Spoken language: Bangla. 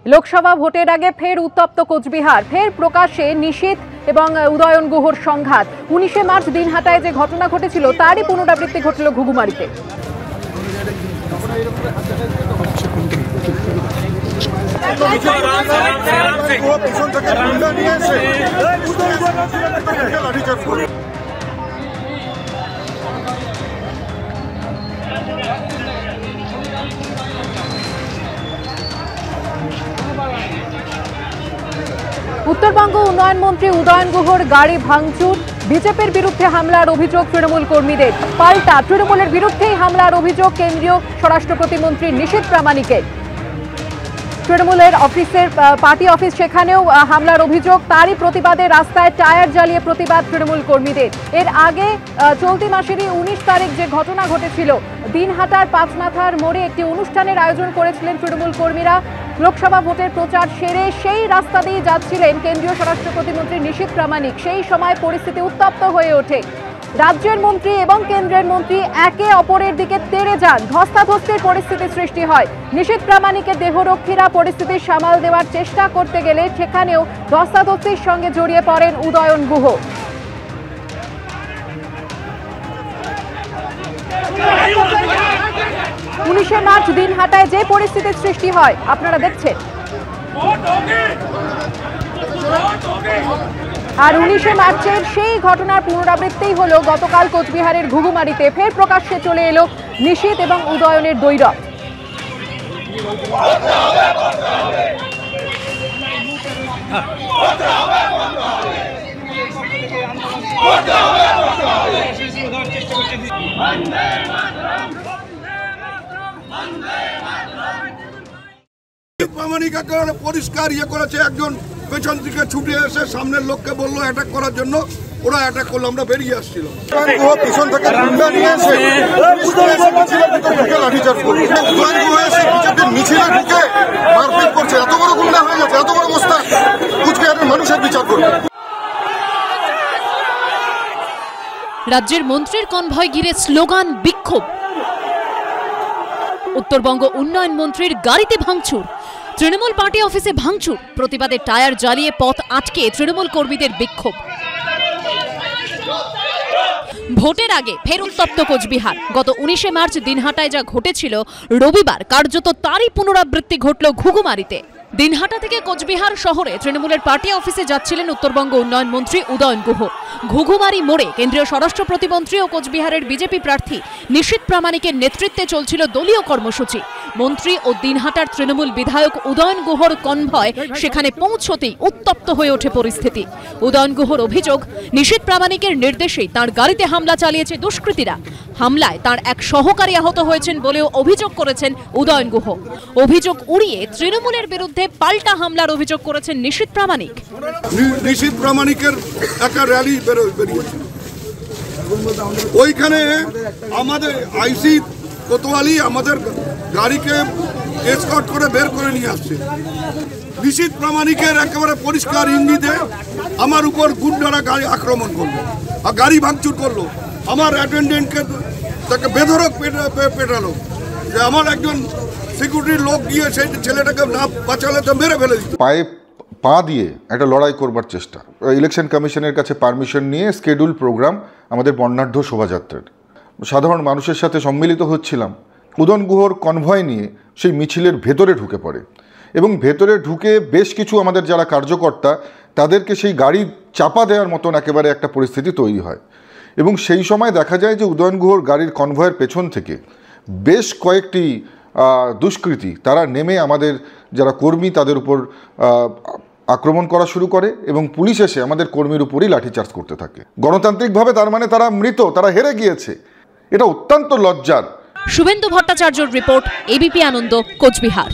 লোকসভা ভোটের আগে ফের উত্তপ্ত কোচবিহার, ফের প্রকাশ্যে নিশীথ এবং উদয়ন গুহর সংঘাত। 19শে মার্চ দিনহাটায় যে ঘটনা ঘটেছিল তারই পুনরাবৃত্তি ঘটল ঘুঘুমারিতে। উত্তরবঙ্গ উন্নয়ন মন্ত্রী উদয়ন গুহর গাড়ি ভাঙচুর, বিজেপির বিরুদ্ধে হামলার অভিযোগ তৃণমূল কর্মীদের। পাল্টা তৃণমূলের বিরুদ্ধেই হামলার অভিযোগ কেন্দ্রীয় স্বরাষ্ট্র প্রতিমন্ত্রী নিশীথ প্রামাণিকের। তৃণমূলের অফিসের পার্টি অফিস, সেখানেও হামলার অভিযোগ। তারই প্রতিবাদে রাস্তায় টায়ার জ্বালিয়ে প্রতিবাদ তৃণমূল কর্মীদের। এর আগে চলতি মাসেরই 19 তারিখ যে ঘটনা ঘটেছিল, দিনহাটার পাঁচমাথার মোড়ে একটি অনুষ্ঠানের আয়োজন করেছিলেন তৃণমূল কর্মীরা। লোকসভা ভোটের প্রচার সেরে সেই রাস্তা দিয়ে যাচ্ছিলেন কেন্দ্রীয় স্বরাষ্ট্র প্রতিমন্ত্রী নিশীথ প্রামাণিক। সেই সময় পরিস্থিতি উত্তপ্ত হয়ে ওঠে। রাজ্যের মন্ত্রী এবং কেন্দ্রের মন্ত্রী একে অপরের দিকে তেড়ে যান, ধস্তাধস্তির পরিস্থিতি সৃষ্টি হয়। নিশীথ প্রামাণিকের দেহরক্ষীরা পরিস্থিতি সামাল দেওয়ার চেষ্টা করতে গেলে সেখানেও ধস্তাধস্তির সঙ্গে জড়িয়ে পড়েন উদয়ন গুহ। 19শে মার্চ দিনহাটায় যে পরিস্থিতির সৃষ্টি হয় আপনারা দেখছেন। আর 19শে মার্চের সেই ঘটনার পুনরাবৃত্তি হলো গতকাল কোচবিহারের ঘুঘুমারিতে। ফের প্রকাশ্যে চলে এলো নিশীথ এবং উদয়নের দ্বৈরথ। প্রামাণিক একেবারে পরিষ্কার করেছে, একজন পেছন দিকে ছুটে এসে সামনের লোককে বললো অ্যাটাক করার জন্য, ওরা অ্যাটাক করলো, আমরা বেরিয়ে আসছিল। পিছন থেকে নিয়ে এসে লাঠিচার্জ করছে, মিছিলে ঢুকে মারপিট করছে। এত বড় গুন্ডা হয়ে গেছে, এত বড় অবস্থা। কুচবিহারের মানুষের বিচার করবে। রাজ্যের মন্ত্রীর কনভয় ঘিরে স্লোগান, বিক্ষোভ। উত্তরবঙ্গ উন্নয়ন মন্ত্রীর গাড়িতে ভাঙচুর, তৃণমূল পার্টি অফিসে ভাঙচুর, প্রতিবাদে টায়ার জ্বালিয়ে পথ আটকে তৃণমূল কর্মীদের বিক্ষোভ। ভোটের আগে ফের উত্তপ্ত কোচবিহার। গত 19শে মার্চ দিনহাটায় যা ঘটেছিল রবিবার, কার্যত তারই পুনরাবৃত্তি ঘটল ঘুঘুমারিতে। দিনহাটা থেকে কোচবিহার শহরে তৃণমূলের পার্টি অফিসে যাচ্ছিলেন উত্তরবঙ্গ উন্নয়ন মন্ত্রী উদয়ন গুহ। ঘুঘুমারি মোড়ে কেন্দ্রীয় স্বরাষ্ট্র প্রতিমন্ত্রী ও কোচবিহারের বিজেপি প্রার্থী নিশীথ প্রামাণিকের নেতৃত্বে চলছিল দলীয় কর্মসূচি। মন্ত্রী ও দিনহাটার তৃণমূল বিধায়ক উদয়ন গুহর কনভয় সেখানে পৌঁছতেই উত্তপ্ত হয়ে ওঠে পরিস্থিতি। উদয়ন গুহর অভিযোগ, নিশীথ প্রামাণিকের নির্দেশেই তাঁর গাড়িতে হামলা চালিয়েছে দুষ্কৃতীরা। হামলায় তাঁর এক সহকারী আহত হয়েছেন বলেও অভিযোগ করেছেন উদয়ন গুহ। অভিযোগ উড়িয়ে তৃণমূলের বিরুদ্ধে পাল্টা হামলার অভিযোগ করেছেন নিশীথ প্রামাণিক। নিশীথ প্রামাণিকের একটা র্যালি বেরিয়েছে, ওইখানে আমাদের আইসি কোতোয়ালি আমাদের গাড়িকে এসকর্ট করে বের করে নিয়ে আসছে। নিশীথ প্রামাণিকের একেবারে পরিষ্কার ইঙ্গিতে আমার উপর গুন্ডারা গাড়ি আক্রমণ করলো আর গাড়ি ভাঙচুর করলো। আমার অ্যাটেন্ডেন্টকে তাকে বেধড়ক পেটালো, যে আমার একজন সিকিউরিটির লোক গিয়ে সেই ছেলেটাকে না বাঁচালে তো মেরে ফেলে দিত। পায়ে পা দিয়ে একটা লড়াই করবার চেষ্টা। ইলেকশন কমিশনের কাছে পারমিশন নিয়ে স্কেডিউল প্রোগ্রাম আমাদের বর্ণাঢ্য শোভাযাত্রার, সাধারণ মানুষের সাথে সম্মিলিত হচ্ছিলাম। উদয়ন গুহর কনভয় নিয়ে সেই মিছিলের ভেতরে ঢুকে পড়ে এবং ভেতরে ঢুকে বেশ কিছু আমাদের যারা কার্যকর্তা তাদেরকে সেই গাড়ি চাপা দেওয়ার মতন একেবারে একটা পরিস্থিতি তৈরি হয়। এবং সেই সময় দেখা যায় যে উদয়ন গুহর গাড়ির কনভয়ের পেছন থেকে বেশ কয়েকটি দুষ্কৃতী তারা নেমে আমাদের যারা কর্মী তাদের উপর আক্রমণ করা শুরু করে এবং পুলিশ এসে আমাদের কর্মীর উপরই লাঠিচার্জ করতে থাকে। গণতান্ত্রিকভাবে তার মানে তারা মৃত, তারা হেরে গিয়েছে। এটা অত্যন্ত লজ্জার। শুভেন্দু ভট্টাচার্যর রিপোর্ট, এবিপি আনন্দ, কোচবিহার।